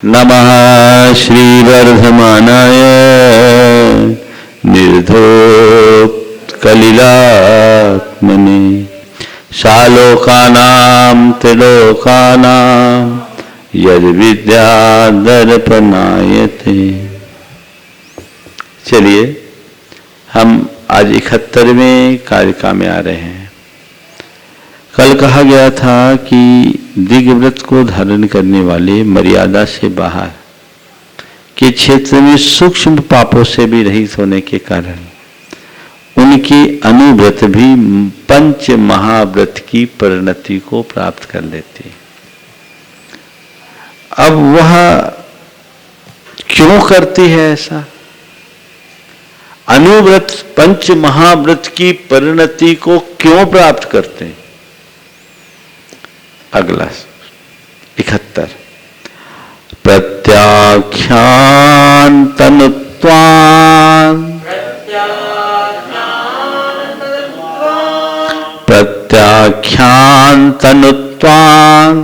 नमः श्रीवर्धमानाय निर्धोत्कलिलात्मने शालोकानां त्रिलोकानां यद्विद्यादर्पणायते। चलिए हम आज 71वें कारिका में आ रहे हैं। कल कहा गया था कि दिग्व्रत को धारण करने वाले मर्यादा से बाहर के क्षेत्र में सूक्ष्म पापों से भी रहित होने के कारण उनके अनुव्रत भी पंच महाव्रत की परिणति को प्राप्त कर लेते। अब वह क्यों करती है ऐसा? अनुव्रत पंच महाव्रत की परिणति को क्यों प्राप्त करते हैं? अगला 71 प्रत्याख्यान तनुत्वान प्रत्याख्यान तनुत्वान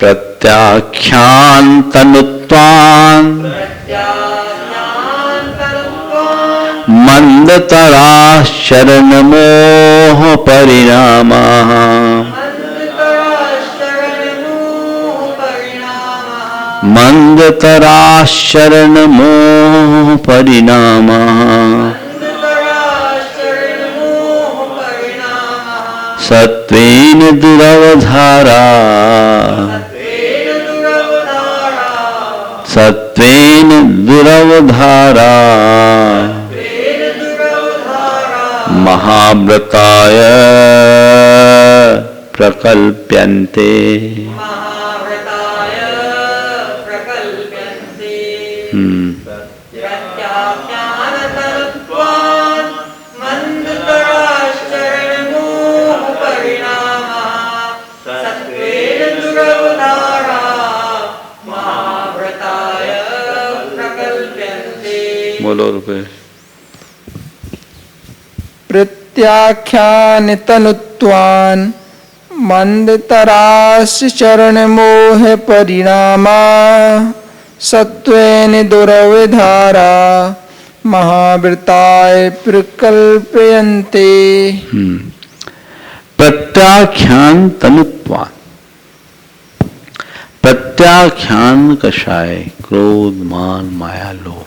प्रत्याख्यान तनुत्वान मंदतरा शरण मोह परिणामः मंदतरा शरण मोह परिणामः सत्वेन दुरवधारा सत्वेन दुरवधारा महाव्रताय प्रकल्प्यन्ते। बोलो रुपये प्रत्याख्यान तनुत्वान मंदतराश चरण मोह परिणामा सत्वेन दुरवधारा महाव्रताय प्रकल्पयन्ते। प्रत्याख्यान तनुत्वान, प्रत्याख्यान कषाय क्रोध मान माया लोभ।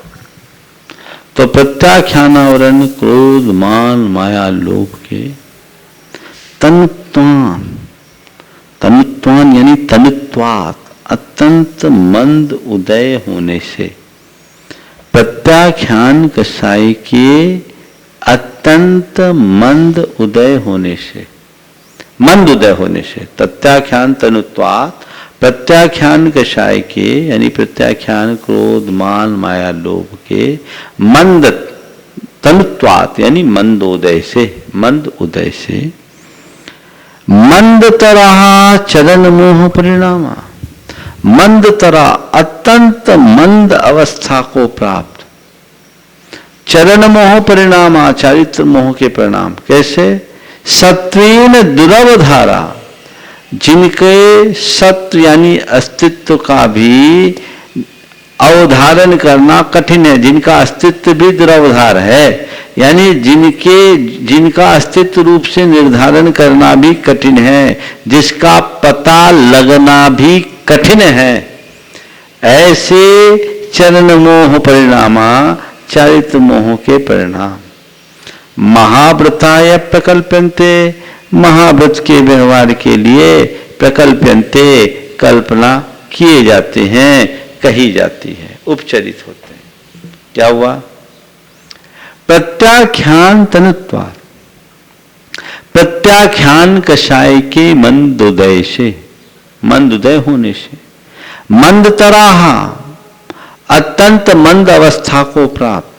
तो प्रत्याख्यानावरण क्रोध मान माया लोभ के तनुत्वान, तनुत्वान यानी तनुत्वात अत्यंत मंद उदय होने से, प्रत्याख्यान कषाय के अत्यंत मंद उदय होने से, मंद उदय होने से प्रत्याख्यान तनुत्वात प्रत्याख्यान कषाय के यानी प्रत्याख्यान क्रोध मान माया लोभ के मंद तनुत्वात यानी मंद उदय से, मंद उदय से मंद तरह चरण मोह परिणामा, मंद तरह अत्यंत मंद अवस्था को प्राप्त, चरण मोह परिणामा चारित्र मोह के परिणाम। कैसे? सत्वेन दुरवधारा, जिनके सत्व यानी अस्तित्व का भी अवधारण करना कठिन है, जिनका अस्तित्व भी दुरवधार है, यानी जिनका अस्तित्व रूप से निर्धारण करना भी कठिन है, जिसका पता लगना भी कठिन है, ऐसे चरण मोह परिणामा चारित्र मोह के परिणाम महाव्रताय प्रकल्प्यन्ते, महाव्रत के व्यवहार के लिए प्रकल्प्यन्ते कल्पना किए जाते हैं, कही जाती है, उपचरित होते हैं। क्या हुआ? प्रत्याख्यान तनुत्वात्, प्रत्याख्यान कषाय के मंद उदय से, मंद उदय होने से, मंद तराहा अत्यंत मंद अवस्था को प्राप्त,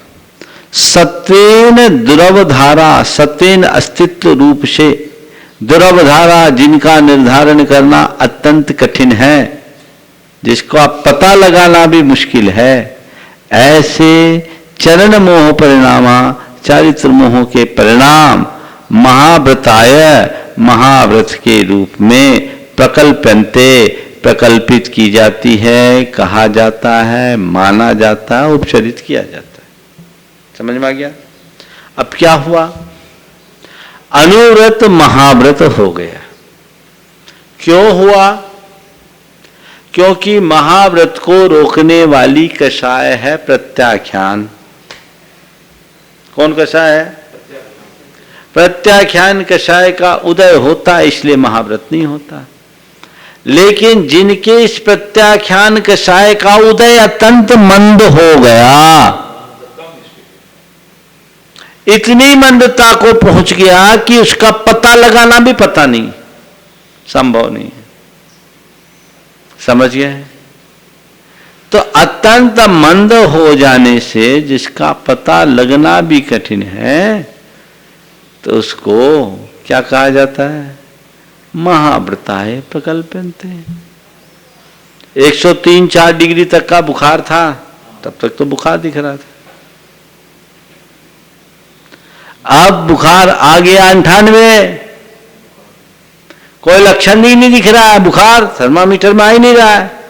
सत्वेन दुरवधारा, सत्वेन अस्तित्व रूप से, दुरवधारा जिनका निर्धारण करना अत्यंत कठिन है, जिसका पता लगाना भी मुश्किल है, ऐसे चरण मोह परिणामा चारित्र मोह के परिणाम महाव्रताय महाव्रत के रूप में प्रकल्प्यन्ते प्रकल्पित की जाती है, कहा जाता है, माना जाता है, उपचरित किया जाता है। समझ में आ गया? अब क्या हुआ? अनुव्रत महाव्रत हो गया। क्यों हुआ? क्योंकि महाव्रत को रोकने वाली कषाय है प्रत्याख्यान। कौन कषाय है? प्रत्याख्यान कषाय का उदय होता है, इसलिए महाव्रत नहीं होता। लेकिन जिनके इस प्रत्याख्यान कषाय का उदय अत्यंत मंद हो गया, इतनी मंदता को पहुंच गया कि उसका पता लगाना भी पता नहीं, संभव नहीं है। समझ गए? तो अत्यंत मंद हो जाने से जिसका पता लगना भी कठिन है, तो उसको क्या कहा जाता है? महाव्रताय प्रकल्प्यन्ते। 103-4 डिग्री तक का बुखार था, तब तक तो बुखार दिख रहा था। अब बुखार आ गया 98, कोई लक्षण ही नहीं दिख रहा है, बुखार थर्मामीटर में आ ही नहीं रहा है,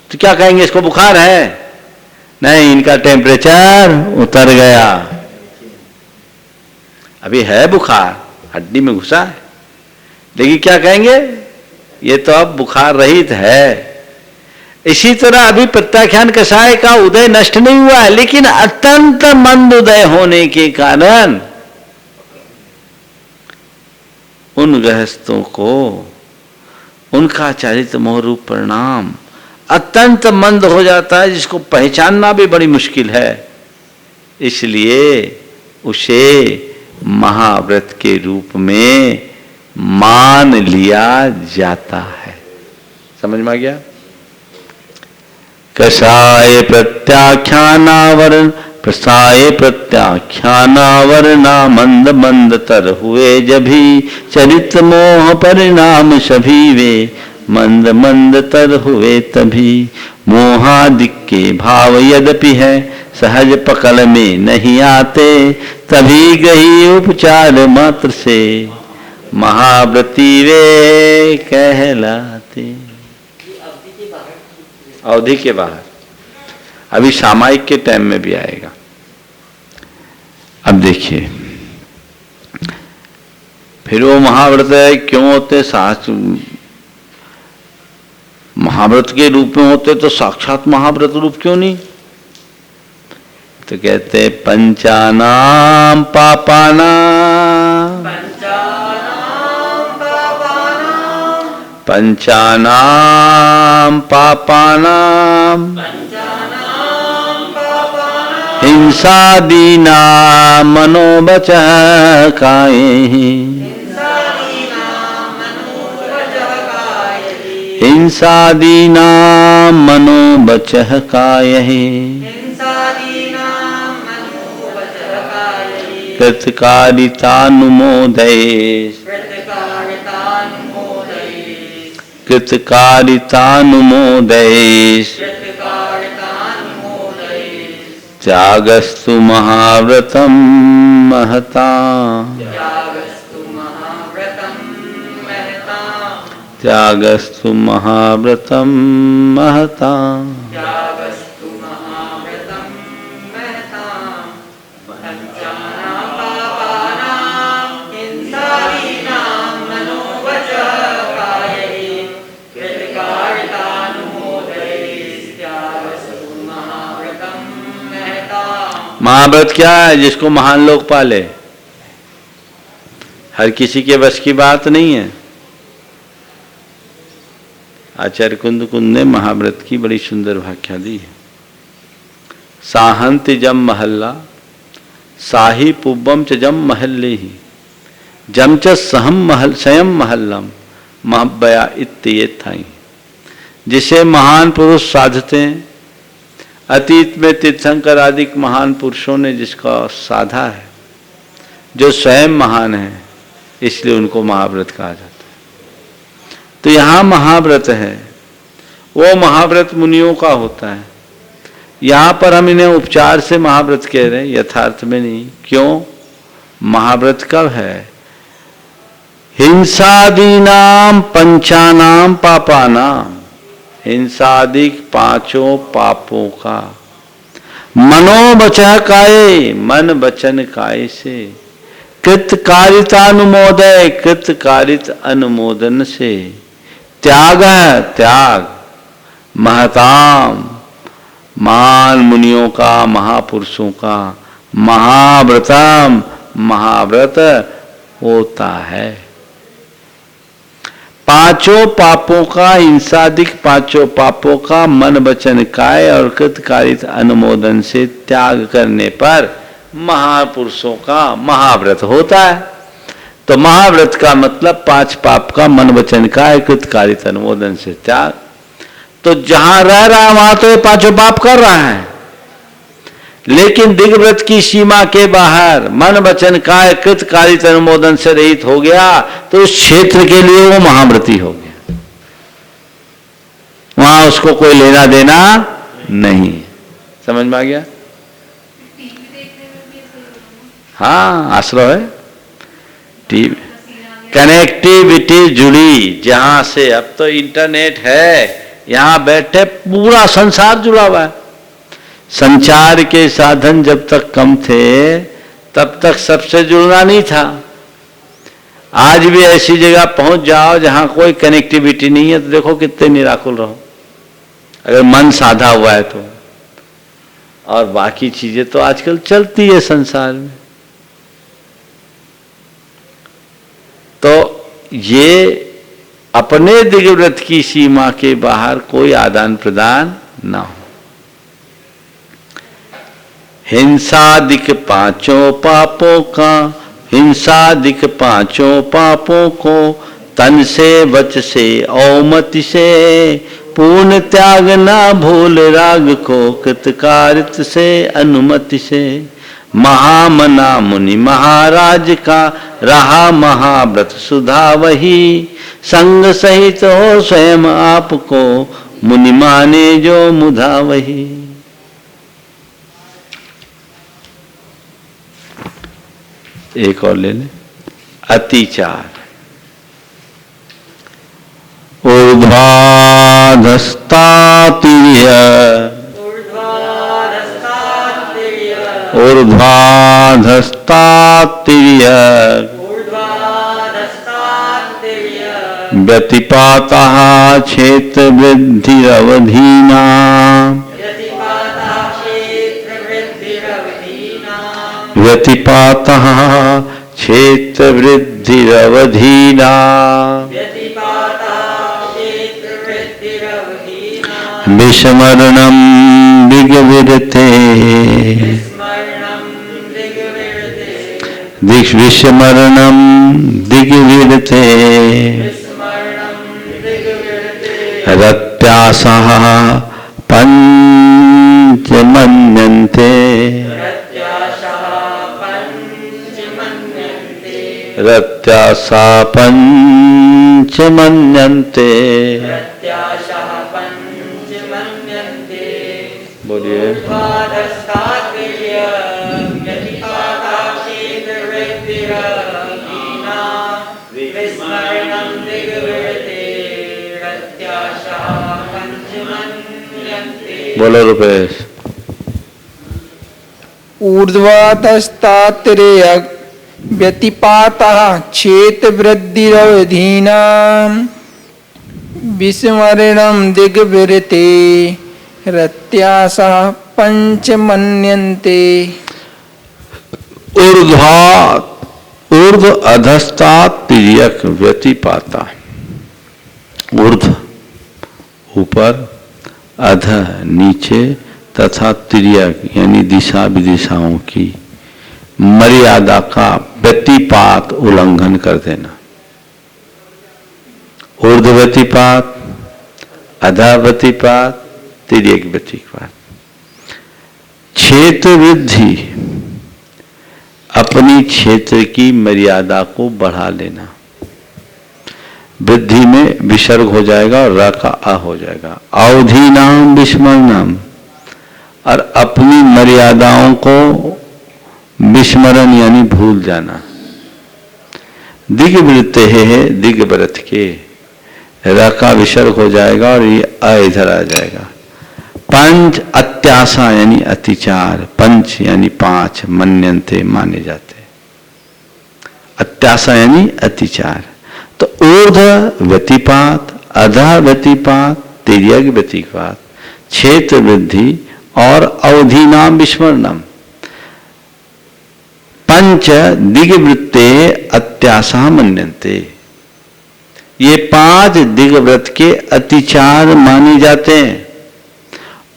तो क्या कहेंगे? इसको बुखार है? नहीं, इनका टेम्परेचर उतर गया। अभी है बुखार, हड्डी में घुसा है, लेकिन क्या कहेंगे? ये तो अब बुखार रहित है। इसी तरह अभी प्रत्याख्यान कषाय का उदय नष्ट नहीं हुआ है, लेकिन अत्यंत मंद उदय होने के कारण उन गृहस्थों को उनका चारित्र मोह रूप परिणाम अत्यंत मंद हो जाता है, जिसको पहचानना भी बड़ी मुश्किल है। इसलिए उसे महाव्रत के रूप में मान लिया जाता है। समझ में आ गया? कषाय प्रत्याख्यानावरण प्रसाय प्रत्याख्यानावरणा मंद मंद तर हुए जभी चरित्र मोह परिणाम सभी वे मंद मंद तर हुए तभी मोहादिक के भाव यद्यपि है सहज पकड़ में नहीं आते तभी गही उपचार मात्र से महाव्रती वे कहलाते। अवधि के बाहर अभी सामायिक के टाइम में भी आएगा। अब देखिए, फिर वो महाव्रत है क्यों होते? शास्त्र महाव्रत के रूप में होते तो साक्षात महाव्रत रूप क्यों नहीं? तो कहते पंचानाम पापानाम पंचानाम पापानाम हिंसादीना मनोवचः कायैहि हिंसादीना मनोवचः कायैहि कृतकारितानुमोदयेत् कृतकारितानुमोदयेत् त्यागस्तु महाव्रतम महता त्यागस्तु महाव्रतम महता। महाव्रत क्या है? जिसको महान लोग पाले। हर किसी के बस की बात नहीं है। आचार्य कुंद ने महाव्रत की बड़ी सुंदर व्याख्या दी है। साहंत जम महल्ला साही पुब्बम च जम महल्ले ही जम च सहम महल स्वयं महल्लम महबया इत्ते थाई। जिसे महान पुरुष साधते हैं, अतीत में तीर्थंकर आदि महान पुरुषों ने जिसका साधा है, जो स्वयं महान है, इसलिए उनको महाव्रत कहा जाता है। तो यहाँ महाव्रत है, वो महाव्रत मुनियों का होता है। यहाँ पर हम इन्हें उपचार से महाव्रत कह रहे हैं, यथार्थ में नहीं। क्यों? महाव्रत कब है? हिंसादीनाम पंचानाम पापानाम, हिंसादिक पांचों पापों का, मनोवचः काये, मन वचन काय से, कृतकारितानुमोदय, कृतकारित अनुमोदन से, त्याग है त्याग, महताम, महान मुनियों का, महापुरुषों का, महाव्रतम, महाव्रत होता है। पांचों पापों का, हिंसादिक पांचों पापों का मन वचन काय और कृतकारित अनुमोदन से त्याग करने पर महापुरुषों का महाव्रत होता है। तो महाव्रत का मतलब 5 पाप का मन वचन काय कृतकारित अनुमोदन से त्याग। तो जहां रह रहा है वहां तो ये 5 पाप कर रहा है, लेकिन दिग्व्रत की सीमा के बाहर मन वचन काय कृतकारित अनुमोदन से रहित हो गया तो उस क्षेत्र के लिए वो महाव्रती हो गया, वहां उसको कोई लेना देना नहीं। समझ में आ गया? हाँ, आश्रय है, टीवी कनेक्टिविटी जुड़ी, जहां से अब तो इंटरनेट है, यहां बैठे पूरा संसार जुड़ा हुआ है। संचार के साधन जब तक कम थे तब तक सबसे जुड़ना नहीं था। आज भी ऐसी जगह पहुंच जाओ जहां कोई कनेक्टिविटी नहीं है तो देखो कितने निराकुल रहो, अगर मन साधा हुआ है तो। और बाकी चीजें तो आजकल चलती है संसार में। तो ये अपने दिग्व्रत की सीमा के बाहर कोई आदान प्रदान ना हो। हिंसादिक पांचों पापों का, हिंसादिक पांचों पापों को तन से वच से औमति से पूर्ण त्याग ना भूल राग को कृतकारित से अनुमति से। महामना मुनि महाराज का रहा महाव्रत सुधा वही, संग सहित हो स्वयं आपको मुनि माने जो मुधा वही। एक और ले ले, अतिचार। ऊर्ध्वाधस्तातिर्य, ऊर्ध्वाधस्तातिर्य व्यतिपातः क्षेत्र वृद्धिरवधीना, व्यतिपातः क्षेत्र वृद्धिरवधीना, विस्मरणं दिग्विरते, विस्मरणं दिग्विरते, रत्यासः पंचमन्यन्ते, रत्यासा पंचमन्यन्ते। बोलिए। बोलो रुपेश। ऊर्ध्वाधस्तातिरेय व्यतिपातः क्षेत्र वृद्धिरवधीनां, विस्मरणं दिग्विरते रत्यासः पंचमन्यन्ते। ऊर्ध्व अधस्तात् तिर्यक व्यतिपाता। ऊर्ध्व ऊपर, अध नीचे, तथा तिर्यक यानी दिशा विदिशाओं की मर्यादा का व्यतिपात उल्लंघन कर देना। ऊर्ध्व व्यतिपात, अधा व्यतिपात, तिर्यक व्यतिपात। क्षेत्र वृद्धि, अपनी क्षेत्र की मर्यादा को बढ़ा लेना। वृद्धि में विसर्ग हो जाएगा और र का अ हो जाएगा। अवधि नाम विस्मरणम, और अपनी मर्यादाओं को विस्मरण यानी भूल जाना। दिग्वृत्ते है, दिग्व्रत के, र का विसर्ग हो जाएगा और ये अ इधर आ जाएगा। पंच अत्यासा यानी अतिचार, पंच यानी पांच, मन्यन्ते माने जाते, अत्यासा यानी अतिचार। तो ऊर्ध व्यतिपात, अधः व्यतिपात, तिर्यक व्यतिपात, क्षेत्र वृद्धि और अवधि नाम विस्मरणम। पंच दिग्वृत्ते अत्यासा मन्यन्ते, ये पांच दिग्व्रत के अतिचार माने जाते हैं।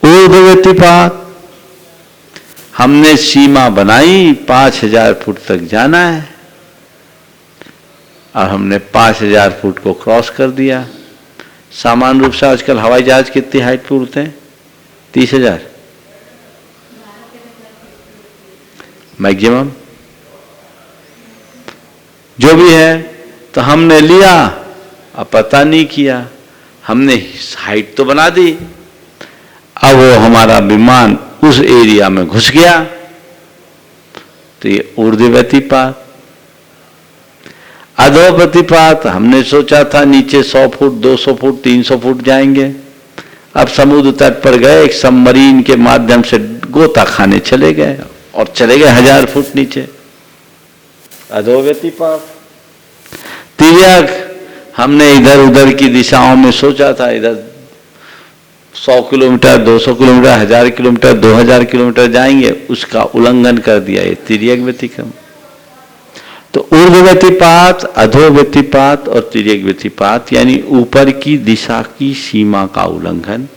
ऊर्ध्व व्यतिपात, हमने सीमा बनाई 5000 फुट तक जाना है और हमने 5000 फुट को क्रॉस कर दिया। सामान्य रूप से आजकल हवाई जहाज कितनी हाइट पर उड़ते हैं? 30,000 मैक्सिमम, जो भी है। तो हमने लिया, अब पता नहीं किया, हमने हाइट तो बना दी, अब वो हमारा विमान उस एरिया में घुस गया, तो ये ऊर्ध्व व्यतिपात। अधो व्यतिपात, हमने सोचा था नीचे 100 फुट, 200 फुट, 300 फुट जाएंगे, अब समुद्र तट पर गए, एक सबमरीन के माध्यम से गोता खाने चले गए और चले गए 1000 फुट नीचे, अधो व्यतिपात। तिर्यक, हमने इधर उधर की दिशाओं में सोचा था, इधर 100 किलोमीटर, 200 किलोमीटर, 1000 किलोमीटर, 2000 किलोमीटर जाएंगे, उसका उल्लंघन कर दिया, ये तिर्यक व्यतिक्रम। तो ऊर्ध्व व्यतिपात, अधो व्यतिपात और तिर्यक व्यतिपात यानी ऊपर की दिशा की सीमा का उल्लंघन,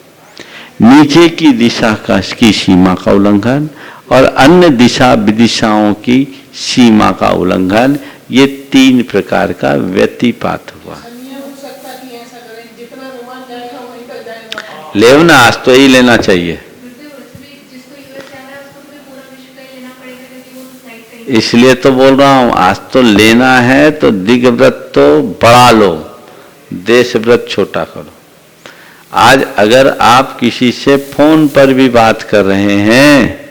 नीचे की दिशा की सीमा का उल्लंघन और अन्य दिशा विदिशाओं की सीमा का उल्लंघन, ये 3 प्रकार का व्यतिपात हुआ। लेना आज तो ही लेना चाहिए, इसलिए तो बोल रहा हूं, आज तो लेना है तो दिग्व्रत तो बढ़ा लो, देशव्रत छोटा करो। आज अगर आप किसी से फोन पर भी बात कर रहे हैं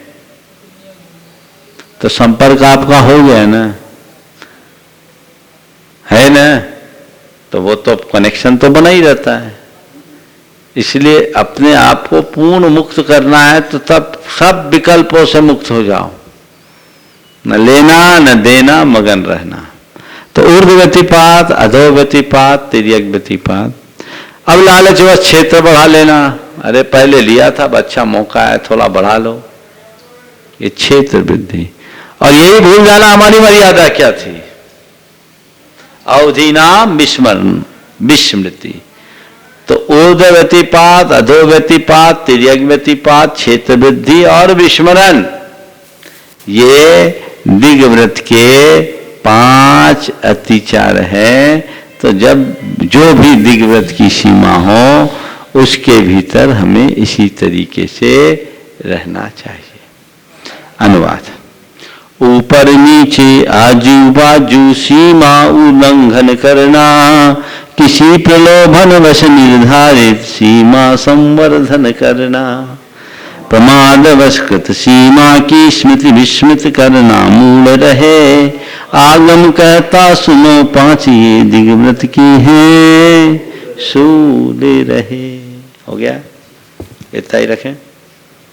तो संपर्क आपका हो गया ना, है ना, तो वो तो कनेक्शन तो बना ही रहता है। इसलिए अपने आप को पूर्ण मुक्त करना है तो तब सब विकल्पों से मुक्त हो जाओ, न लेना न देना, मगन रहना। तो ऊर्ध्व व्यतिपात, अधो व्यतिपात, तिर्यक व्यतिपात। अब लालच बस क्षेत्र बढ़ा लेना, अरे पहले लिया था, अच्छा मौका है, थोड़ा बढ़ा लो, ये क्षेत्र वृद्धि। और यही भूल जाना हमारी मर्यादा क्या थी, अवधि नाम विस्मरण, विस्मृति। तो ऊर्ध्व व्यतिपात, अधो व्यतिपात, तिर्यक व्यतिपात, क्षेत्र वृद्धि और विस्मरण, ये दिग्व्रत के 5 अतिचार है। तो जब जो भी दिग्व्रत की सीमा हो उसके भीतर हमें इसी तरीके से रहना चाहिए। अनुवाद। ऊपर नीचे आजू बाजू सीमा उल्लंघन करना, किसी प्रलोभन वश निर्धारित सीमा संवर्धन करना, प्रमादवश कृत सीमा की स्मृति विस्मृत करना मूल रहे। आगम कहता सुनो 5 ये दिग्व्रत की है, सूले रहे। हो गया, इतना ही रखें।